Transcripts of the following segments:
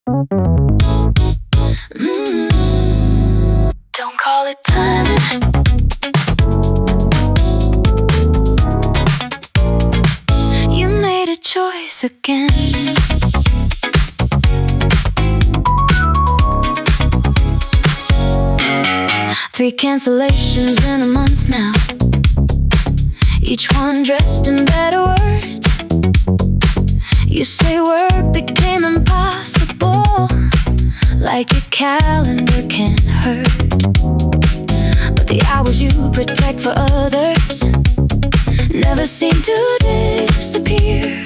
Don't call it timing. You made a choice again. Three cancellations in a month now, each one dressed in better words. You say work became impossible, like your calendar can't hurt. But the hours you protect for others never seem to disappear.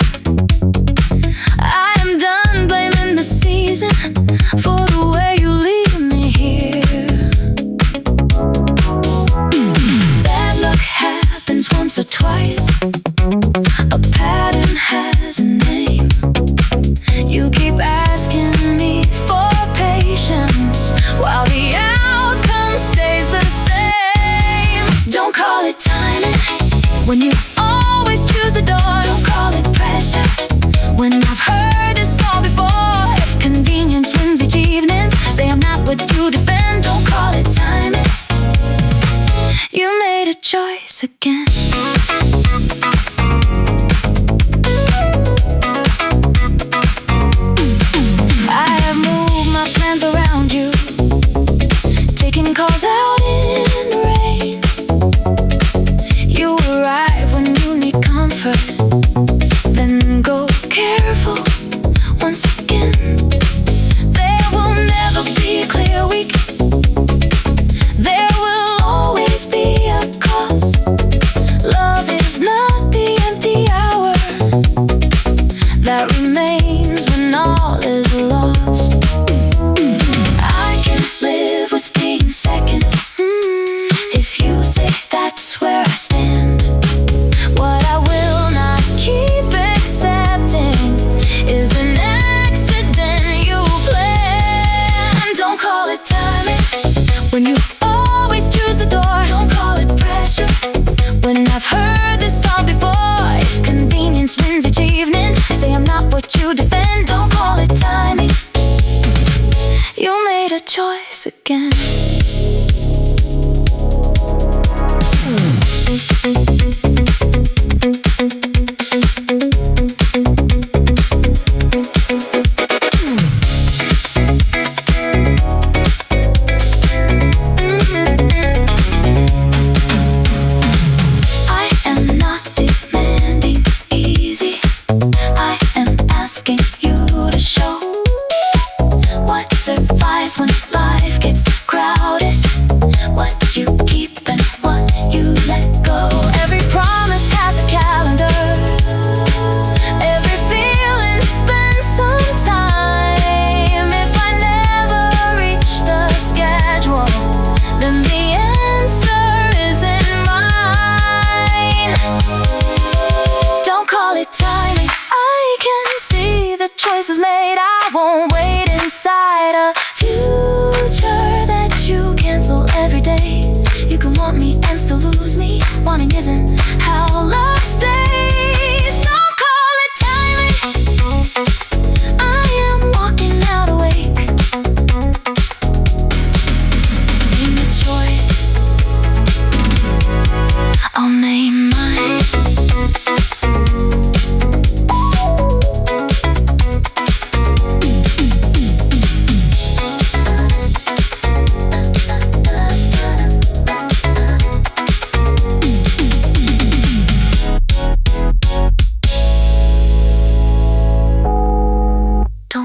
I am done blaming the season for the way you leave me here. Bad luck happens once or twice. A pattern has a name. You keep asking me for patience while the outcome stays the same. Don't call it timing when you always choose the door. Don't call it pressure when I've heard this all before. If convenience wins each evening, say I'm not what you defend. Don't call it timing. You made a choice again. I have moved my plans around you, taking calls out in the rain. You arrive when you need comfort, then go careful once again. There will never be a clear week. There will always be a cause. Love is not the empty hour that remains when all is lost. I can live with being second if you say that's where I stand. What I will not keep accepting is an accident you planned. Don't call it timing when you always choose the door. Don't call it pressure when I've heard this all before. If convenience wins each evening, say I'm not what you defend. Don't call it timing. You made a choice again. When life gets crowded, what you keep and what you let go. Every promise has a calendar. Every feeling spends some time. If I never reach the schedule, then the answer isn't mine. Don't call it timing. I can see the choices made. I won't wait inside a future that you cancel every day. You can want me and still lose me. Wanting isn't how love stays. Don't call it timing. I am walking out awake. Name a choice, I'll name mine.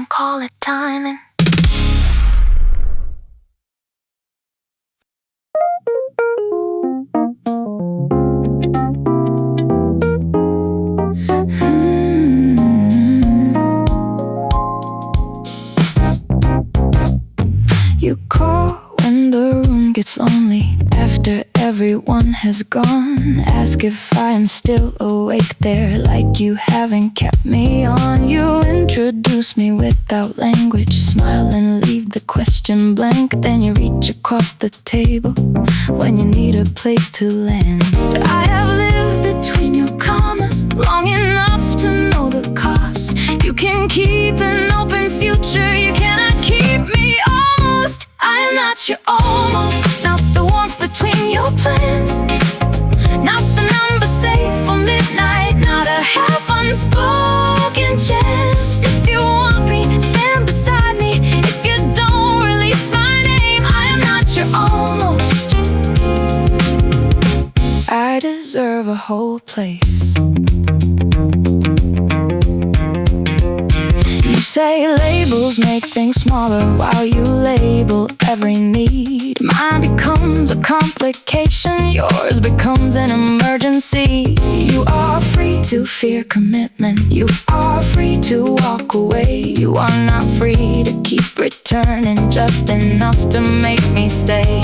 Call it timing. You call when the room gets lonely after everyone has gone. Ask if I am still awake there, like you haven't kept me on. You introduce me without language, smile and leave the question blank. Then you reach across the table when you need a place to land. I have lived between your commas long enough to know the cost. You can keep an open future, you can a whole place. You say labels make things smaller while you label every need. Mine becomes a complication, yours becomes an emergency. You are free to fear commitment, you are free to walk away. You are not free to keep returning just enough to make me stay.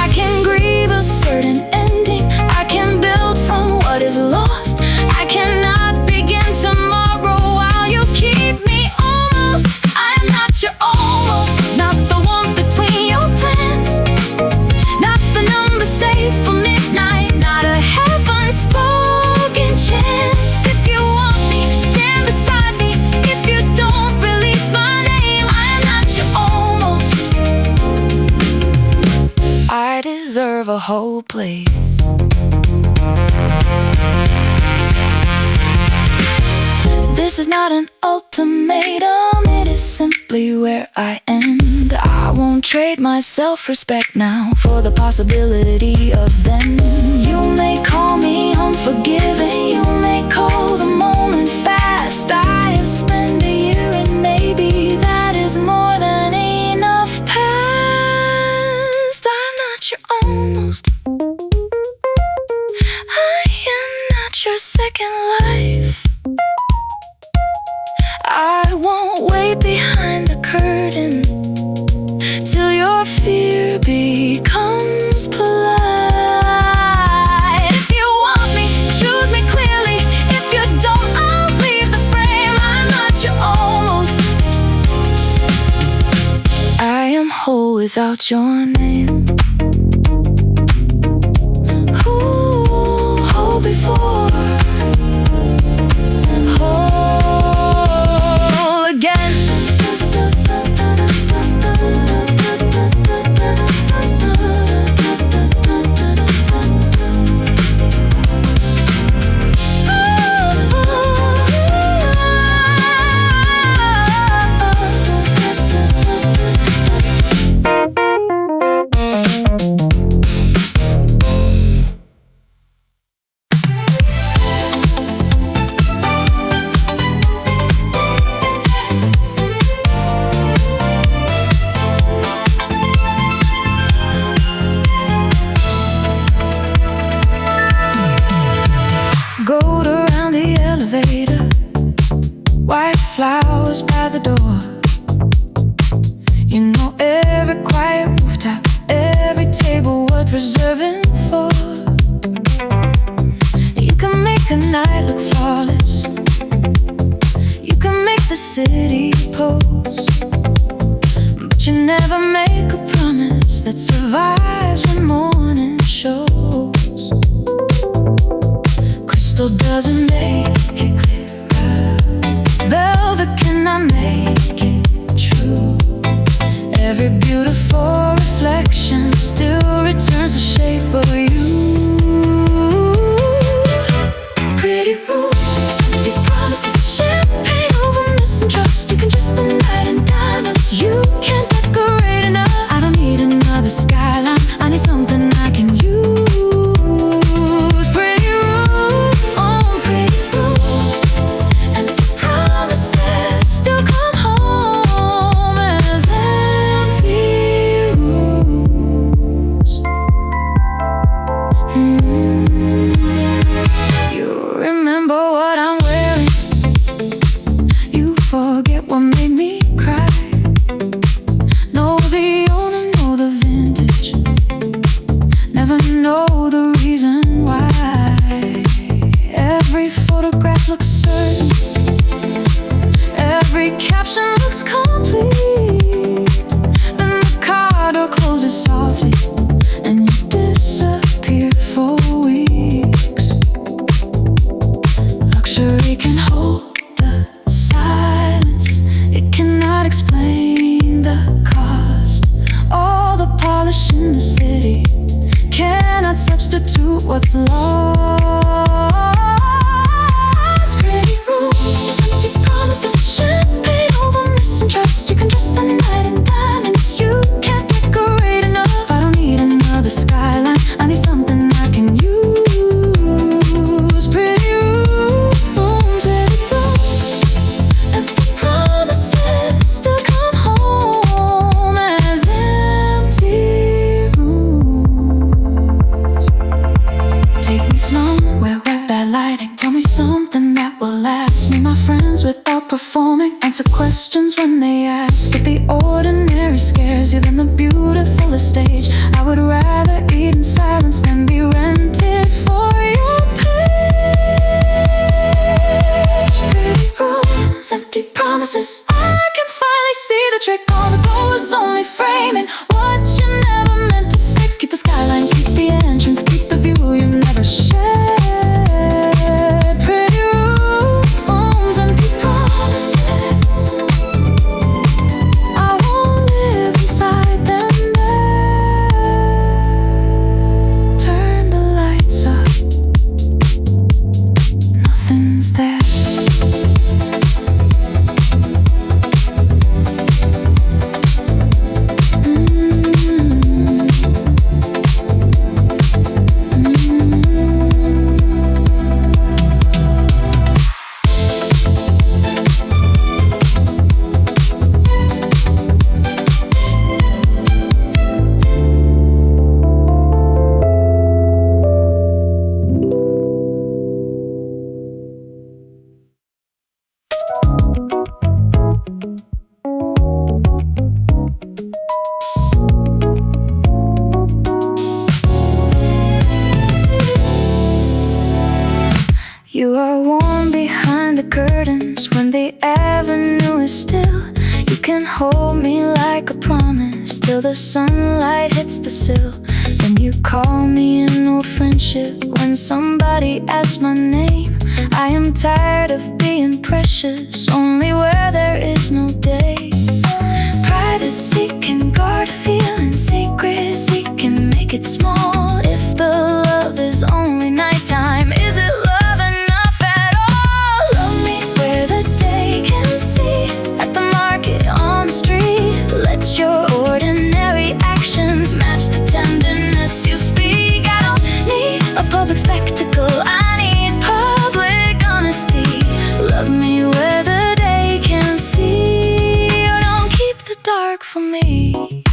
I can grieve a certain ending, I can build from what is lost. I cannot begin tomorrow while you keep me almost. I am not your almost, not the one between your plans, not the number saved for midnight, not a heaven-spoken chance. If you want me, stand beside me. If you don't release my name, I am not your almost. I deserve a whole place. This is not an ultimatum, it is simply where I end. I won't trade my self-respect now for the possibility of then. You may call me unforgiving, you may call the moment fast. I have spent a year and maybe that is more than enough past. I'm not your almost, I am not your second life. I won't wait behind the curtain till your fear becomes polite. If you want me, choose me clearly. If you don't, I'll leave the frame. I'm not your almost, I am whole without your name. Ooh, whole before, whole again. Gold around the elevator, white flowers by the door. You know every quiet rooftop, every table worth reserving for. You can make a night look flawless, you can make the city pose, but you never make a promise that survives when morning shows. Crystal doesn't make it clearer, velvet cannot make it true. Every beautiful reflection still returns the shape of you. Pretty rooms, empty promises, champagne over mistrust. You can dress the night in diamonds, you can't decorate enough. I don't need another skyline, I need something I can use. Pretty room, oh pretty rooms, empty promises still come home as empty rooms. You remember what I'm wearing, you forget what made me cry. Know the owner, know the vintage, never know the reason why. Every photograph looks certain, every caption looks complete. Then the car door closes softly and you disappear for weeks. Luxury can hold the silence, it cannot explain the cost. All the polish in the city cannot substitute what's lost. Pretty rooms, empty promises, champagne over mistrust. You can dress the night in diamonds, you can't decorate enough. I don't need another skyline, I need something I can use. stage. I would rather eat in silence than be rented for your page. Pretty rooms, empty promises. I can finally see the trick. All the goal was only framing what you never meant to fix. Keep the skyline, keep the entrance, keep the view you never shared. Pretty rooms, empty promises. I won't live inside them there. Turn the lights up. Nothing's there. You are warm behind the curtains when the avenue is still. You can hold me like a promise till the sunlight hits the sill. Then you call me an old friendship when somebody asks my name. I am tired of being precious only where there is no day. Privacy can guard a feeling, secrecy can make it small. If the love is only nighttime, is it love? Your ordinary actions match the tenderness you speak. I don't need a public spectacle, I need public honesty. Love me where the day can see, or don't keep the dark from me.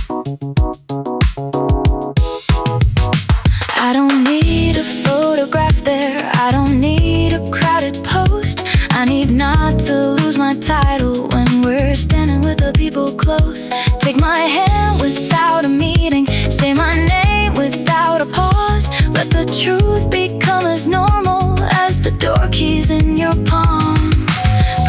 I don't need a photograph there, I don't need a crowded post. I need not to lose my title when we're standing with the people close. Take my hand without a meeting, say my name without a pause. Let the truth become as normal as the door keys in your palm.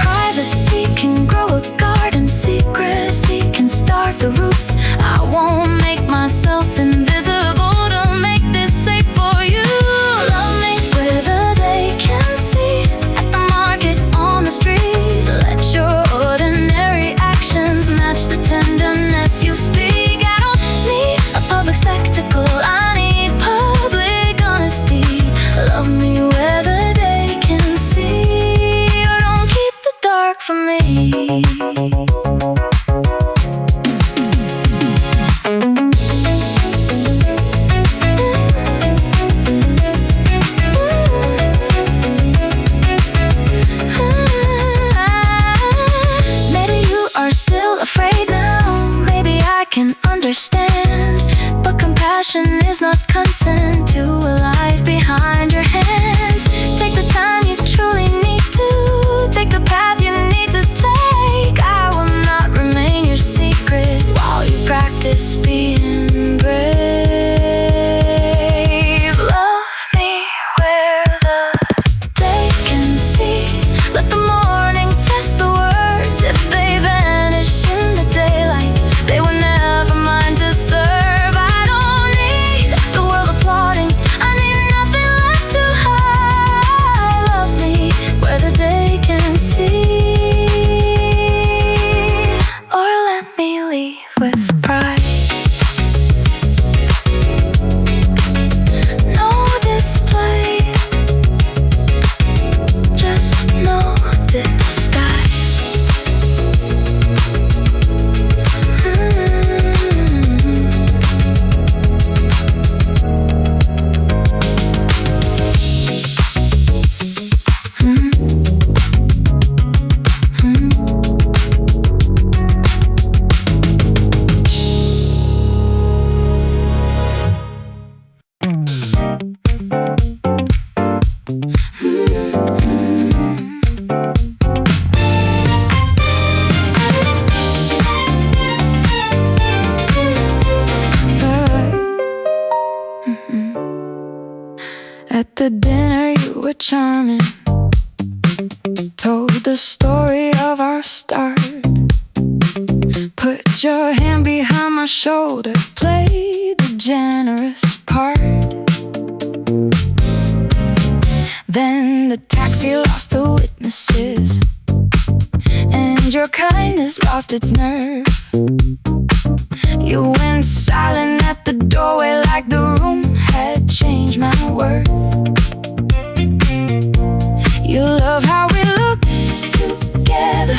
Privacy can grow a garden, secrecy can starve the roots. I won't make myself invisible to make this safe for you. Love me where the day can see, at the market, on the street. Let your ordinary actions match the tenderness you speak. I don't need a public spectacle, I need public honesty. Love me where the day can see, or don't keep the dark from me. Maybe you are still afraid now, maybe I can understand. But compassion is not consent to a life behind your hands. Take the time you truly need to, take the path you need to take. I will not remain your secret while you practice being brave. Love me where the day can see, let the morning test the words. If they vanish in the daylight, they were never mine to serve. I don't need the world applauding, I need nothing left to hide. Love charming. Told the story of our start. Put your hand behind my shoulder, play the generous part. Then the taxi lost the witnesses, and your kindness lost its nerve. You went silent at the doorway like the room had changed my worth. You love how we look together.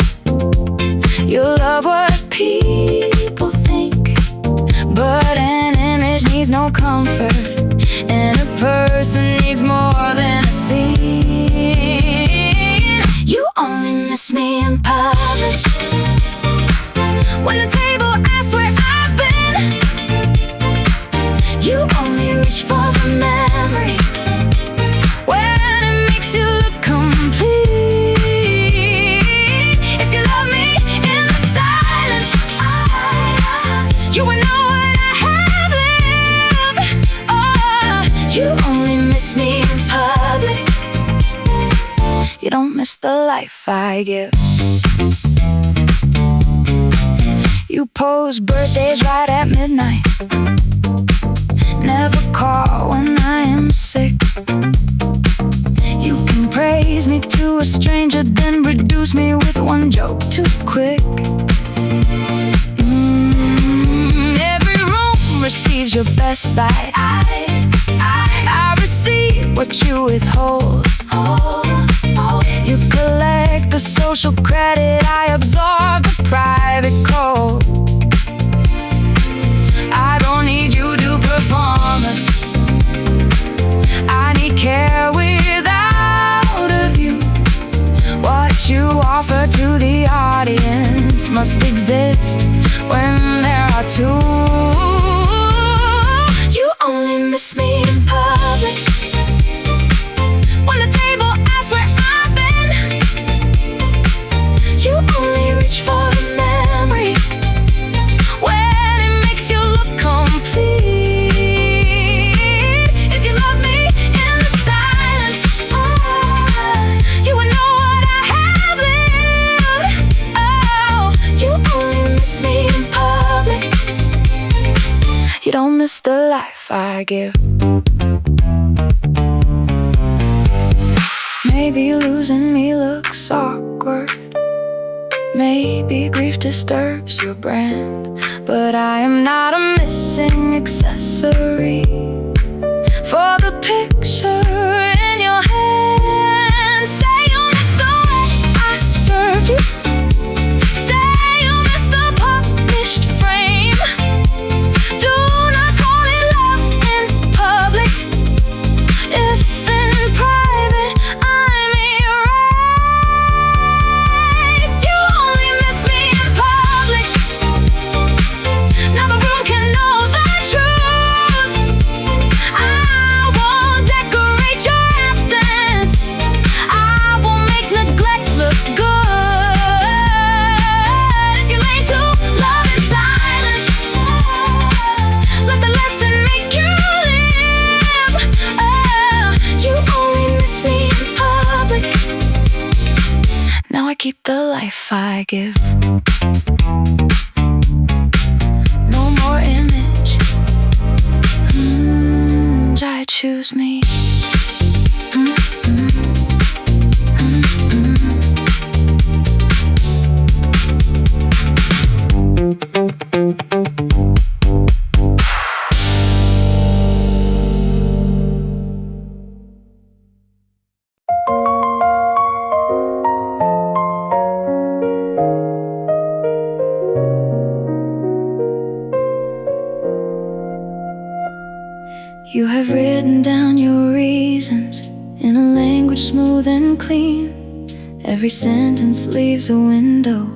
You love what people think, but an image needs no comfort, and a person needs more than a scene. You only miss me in public, when the table asks where I've been. You only reach for the memory when it makes you look complete. If you love me in the silence, you would know what I have lived. Oh, you only miss me in public. You don't miss the life I give. You post birthdays right at midnight. Never call when I am sick. You can praise me to a stranger, then reduce me with one joke too quick. Every room receives your best side. I receive what you withhold. You collect the social credit, I absorb the private code. I don't need you to perform us. I need care without a view. What you offer to the audience must exist when there are two. You only miss me in public, when the table asks where I've been. You only reach for the memory when it makes you look complete. If you love me in the silence, you would know what I have lived. Oh, you only miss me in public. You don't miss the life I give. Maybe losing me looks awkward. Maybe grief disturbs your brand, but I am not a missing accessory for the picture in your hand. Say you missed the way I served you. Say you missed the polished frame. Do not call it love in public. If in private I'm erased. You only miss me in public. Now the room can know the truth. I won't decorate your absence. I will make neglect look good. If you lean to love in silence, let the lesson make you live. Oh, you only miss me in public. Now I keep the life I give. No more image. I choose me. You have written down your reasons in a language smooth and clean. Every sentence leaves a window,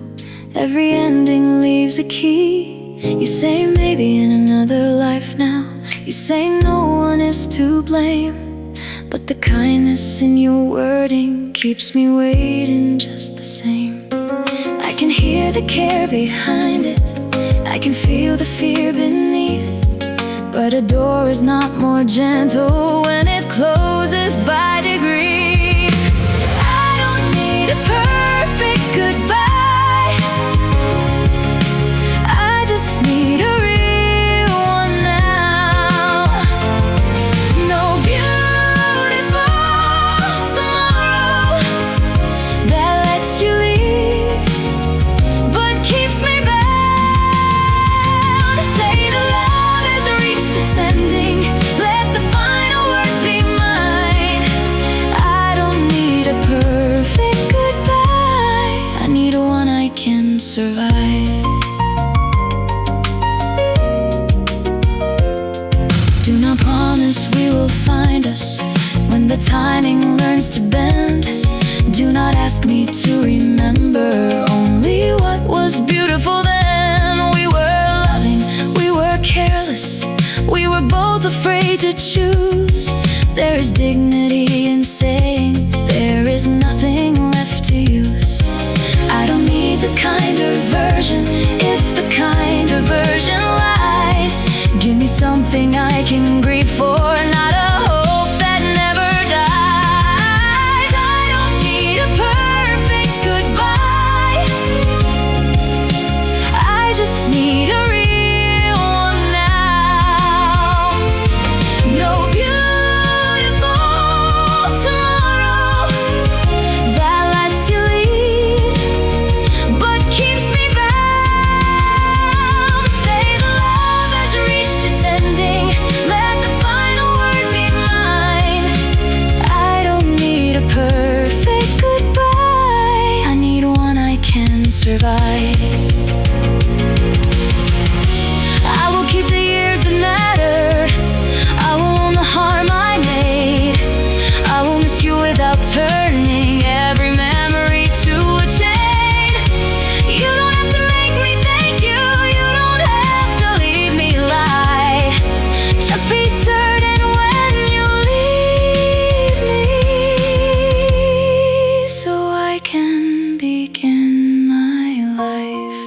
every ending leaves a key. You say maybe in another life now. You say no one is to blame, but the kindness in your wording keeps me waiting just the same. I can hear the care behind it, I can feel the fear beneath. But a door is not more gentle when it closes by degrees. the timing learns to bend. Do not ask me to remember only what was beautiful then. We were loving, we were careless, we were both afraid to choose. There is dignity in saying there is nothing left to use. I don't need the kinder version if the kinder version lies. Give me something I can grieve for, not a hope that never dies. I don't need a perfect goodbye, I just need a real one now. No beautiful tomorrow that lets you leave but keeps me bound. Say the love has reached its ending, let the final word be mine. I don't need a perfect goodbye, I need one I can survive. I will keep the years that mattered, I will own the harm I made. I will miss you without turning every memory to a chain. You don't have to make me thank you, you don't have to leave me lie. Just be certain when you leave me, so I can begin my life.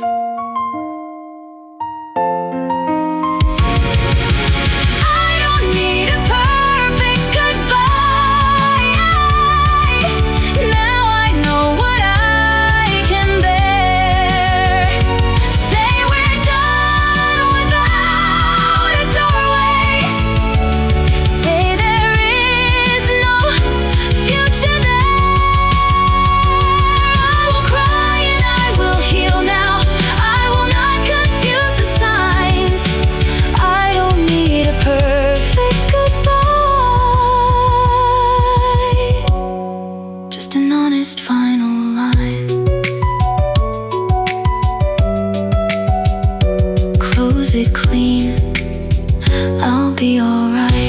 I don't need a perfect goodbye, now I know what I can bear. Say we're done without a doorway, say there is no future there. I will cry and I will heal now, I will not confuse the signs. I don't need a perfect goodbye, just an honest final line. Close it clean, I'll be alright.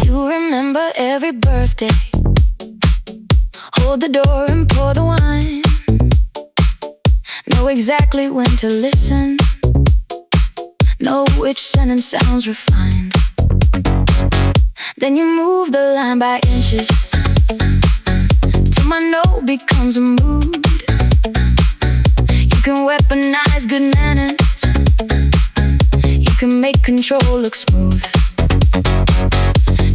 You remember every birthday, hold the door and pour the wine. Know exactly when to listen, know which sentence sounds refined. Then you move the line by inches till my no becomes a mood. You can weaponize good manners, you can make control look smooth.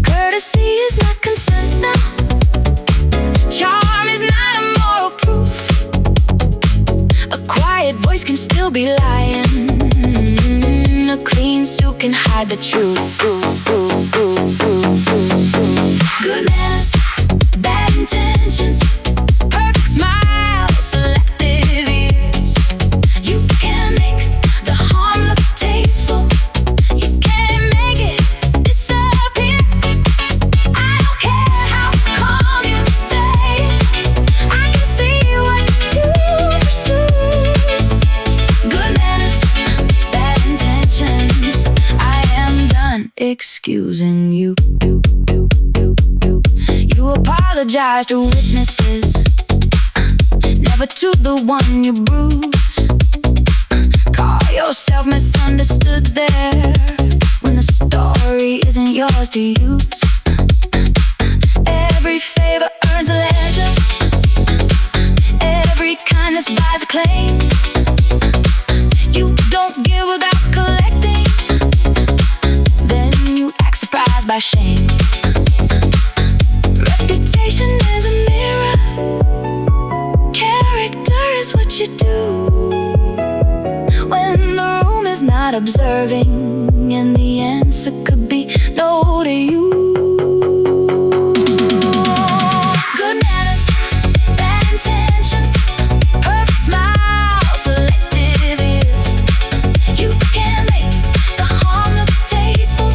Courtesy is not consent now, charm is not a moral proof. A quiet voice can still be lying, a clean suit can hide the truth. Good manners, bad intentions, perfect smile, selective ears. You can make the harm look tasteful, you can't make it disappear. I don't care how calm you say, I can see what you pursue. Good manners, bad intentions, I am done excusing you. You apologize to witnesses, never to the one you bruise. Call yourself misunderstood there, when the story isn't yours to use. Every favor earns a ledger, every kindness buys a claim. You don't give without collecting, then you act surprised by shame. not observing, and the answer could be no to you. Good manners, bad intentions, perfect smile, selective ears. You can make the harm look tasteful.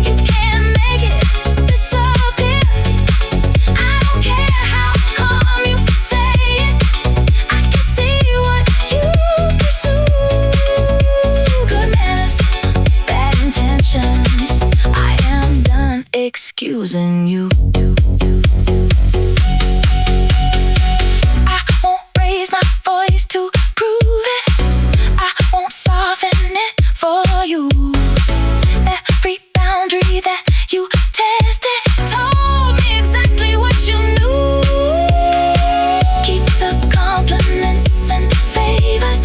You can make it disappear. I don't care how calm you say it. I can see what you pursue. Good manners, bad intentions. I am done excusing you. I won't raise my voice to prove it. I won't soften it for you. Every boundary that you tested told me exactly what you knew. Keep the compliments and favors.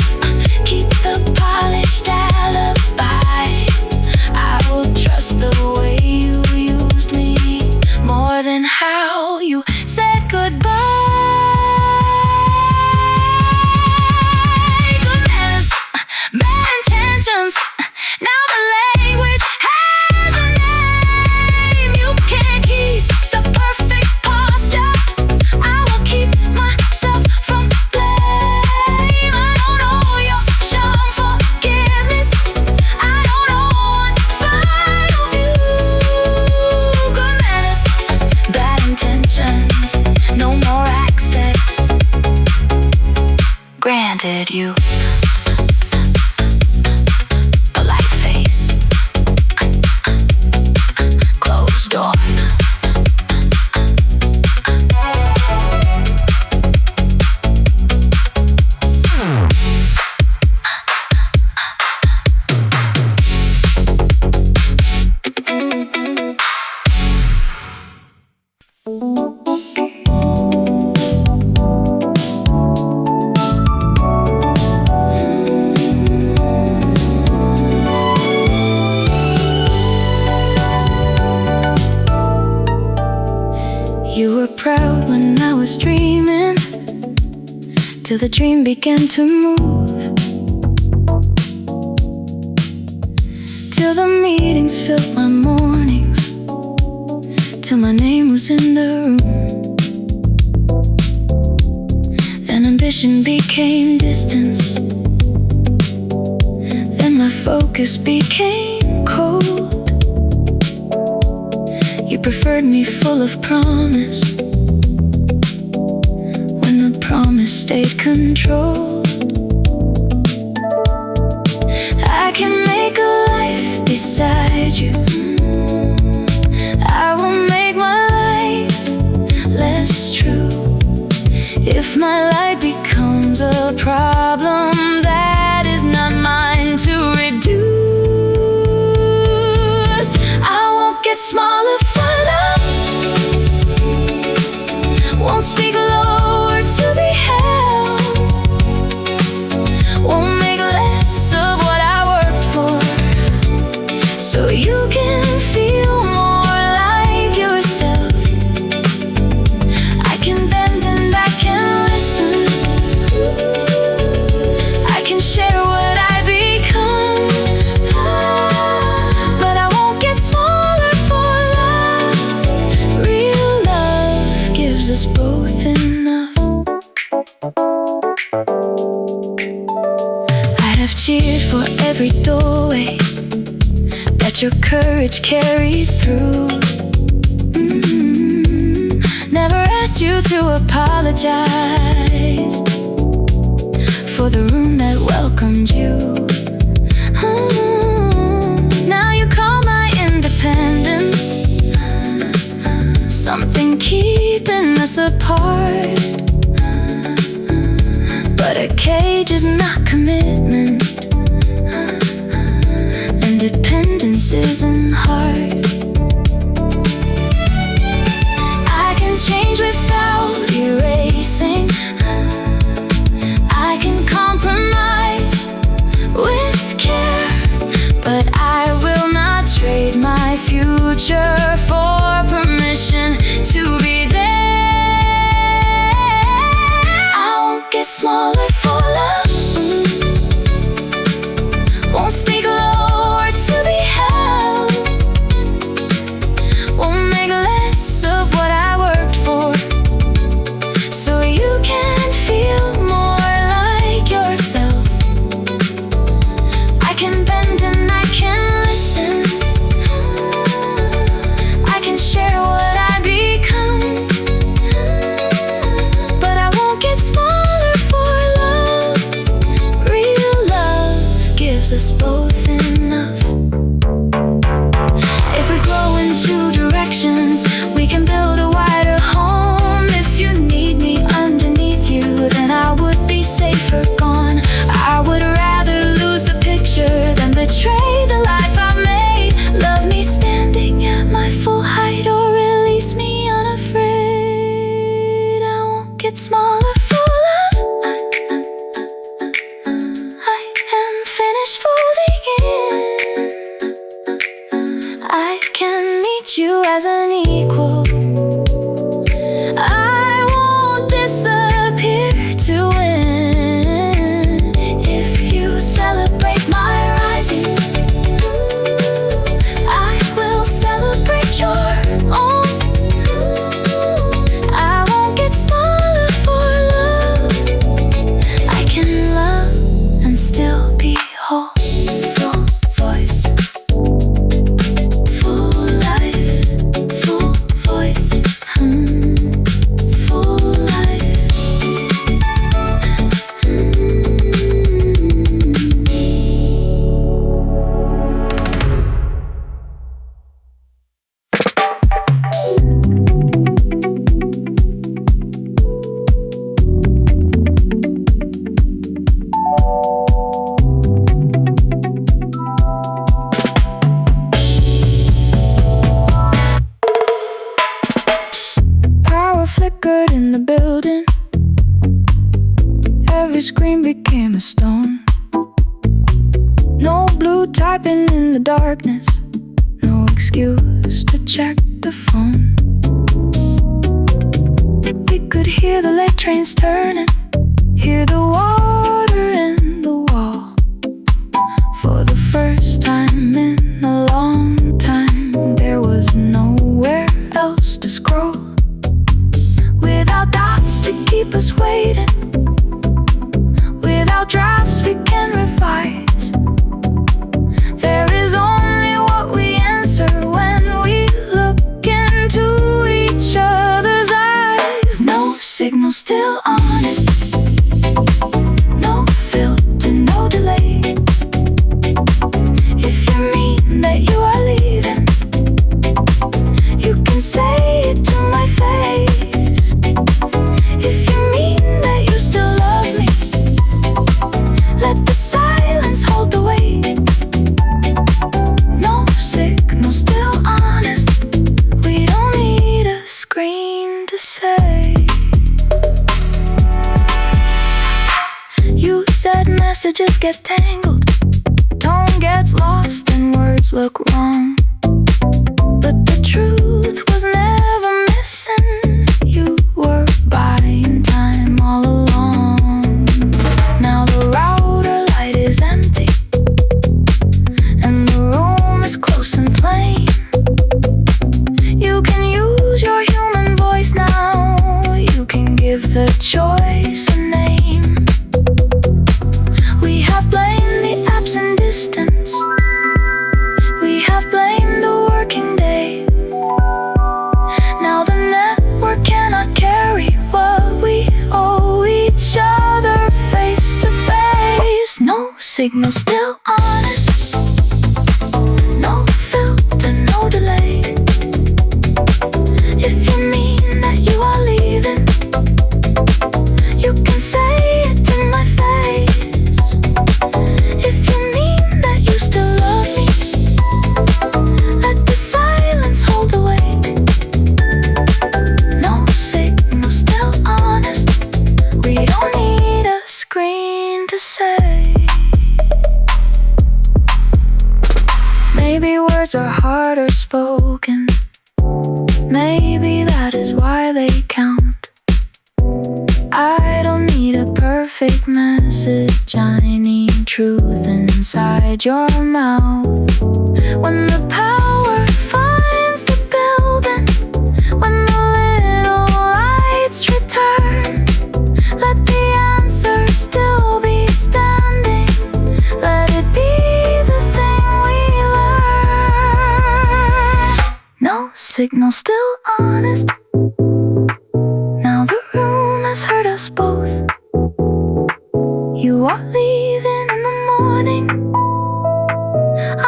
Keep the polished alibi. I will trust the way you used me more than how you said goodbye. Good manners, bad intentions. Now the language has a name. You can't keep the perfect posture. I will keep myself from blame. I don't know your charm, forgiveness. I don't know one final view. Good manners, bad intentions. No more access granted you. Polite face, closed door. You were proud when I was dreaming, till the dream began to move, till the meetings filled my mornings, till my name was in the room. Then ambition became distance, then my focus became cold. You preferred me full of promise, when the promise stayed controlled. I can make a life beside you. I will make my life less true. If my light becomes a problem that is not mine to reduce, I won't get smaller for love. Won't speak a low word to be held. Won't make less of what I worked for, so you can feel more like yourself. I can bend and I can listen. I can share what I become, but I won't get smaller for love. Real love gives us both enough. I have cheered for every doorway that your courage carried through. Never asked you to apologize for the room that welcomed you. Now you call my independence something keeping us apart, but a cage is not commitment. Independence isn't hard. I can change without erasing. I can compromise with care, but I will not trade my future for permission to be there. I won't get smaller for love. Won't speak loud. typing in the darkness, no excuse to check the phone. We could hear the late trains turning, hear the water in the wall. For the first time in a long time, there was nowhere else to scroll. Without dots to keep us waiting, without drafts we can revise, there is only what we answer when we look into each other's eyes. No signal, still honest, no filter, no delay. If you mean that you are leaving, you can say it to my face. If you mean that you still love me, let the silence hold the weight. No signal, still honest, we don't need a screen to say. You said messages get tangled, tone gets lost and words look wrong. But the truth was never missing, you were buying time all along. Now the router light is empty, and the room is close and plain. You can use your human voice now, you can give the choice a name. We have blamed the absent distance, we have blamed the working day. Now the network cannot carry what we owe each other face to face. No signal, still honest, no filter, no delay. If you mean that you are leaving, you can say it to my face. If you mean that you still love me, let the silence hold the weight. No signal, still honest, we don't need a screen to say. Maybe words are harder spoken, maybe that is why they count. I don't need a perfect message, I need truth inside your mouth. When the power finds the building, when the little lights return, let the answer still be standing, let it be the thing we learn. No signal, still honest, now the room has hurt us both. You are leaving in the morning,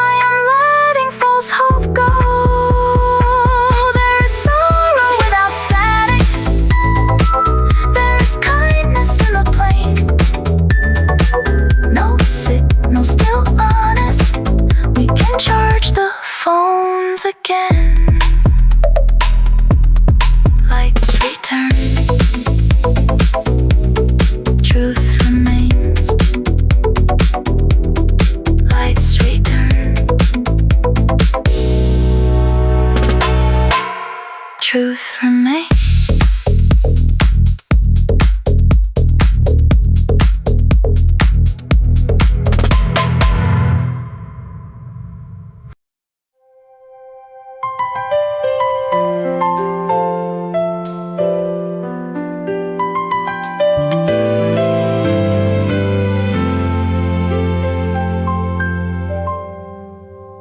I am letting false hope go. There is sorrow without static, there is kindness in the plane. No signal, still honest, we can charge the phones again. Lights return, truth remains. Lights return, truth remains.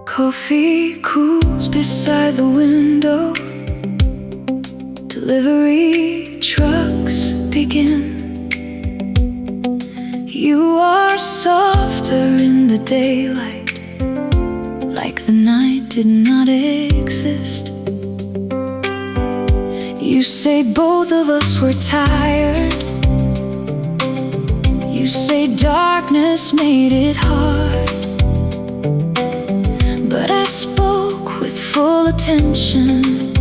Coffee cools beside the window, delivery trucks begin. You are softer in the daylight, like the night did not exist. You say both of us were tired, you say darkness made it hard. But I spoke with full attention,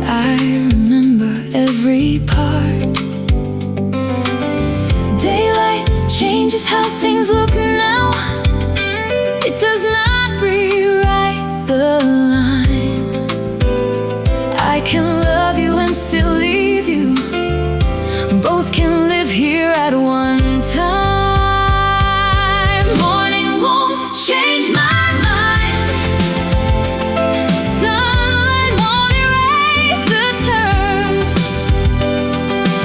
I remember every part. Daylight changes how things look now, does not rewrite the line. I can love you and still leave you. Both can live here at one time. Morning won't change my mind. Sunlight won't erase the terms.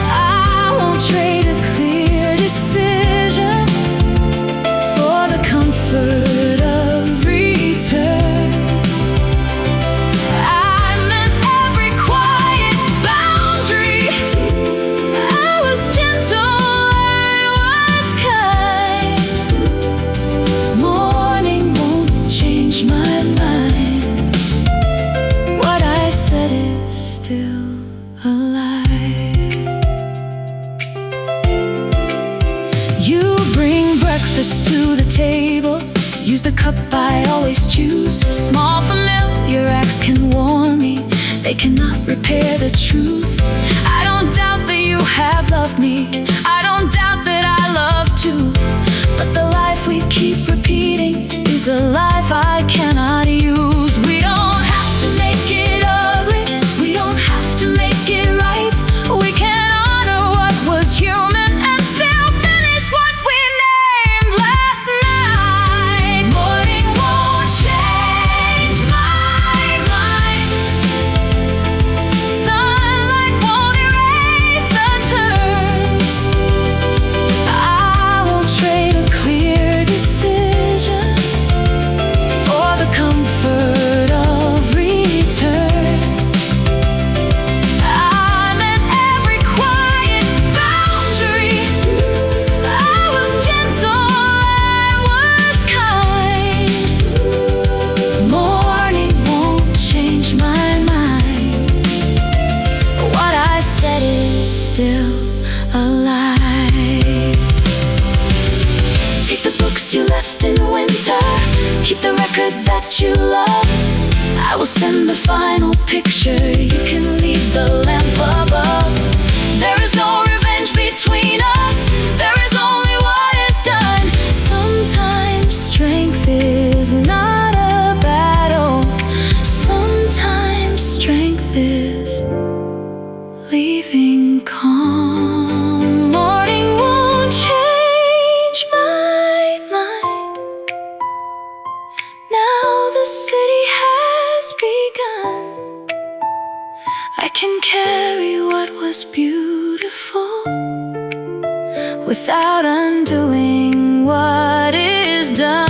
I won't trade a clear decision for the comfort of return. I meant every quiet boundary. I was gentle, I was kind. Morning won't change my mind. What I said is still alive. You bring breakfast to the table. Use the cup I always choose. Small familiar acts can warn me. They cannot repair the truth. I don't doubt that you have loved me. I don't doubt that I love too. But the life we keep repeating is a life I cannot use. We don't have to make it ugly. We don't have to make it right. We can honor what was human and still finish what we named last night. Morning won't change my mind. Sunlight won't erase the terms. I won't trade a clear decision for the comfort of return. I meant every quiet boundary. I was gentle, I was kind. Morning won't change my mind. What I said is still alive. Take the books you left in winter. Keep the record that you love. I will send the final picture. You can leave the lamp above. There is no revenge between us. There is only what is done. Sometimes strength is not a battle. Sometimes strength is leaving calm. Morning won't change my mind. Now the city has begun. I can carry what was beautiful without undoing what is done.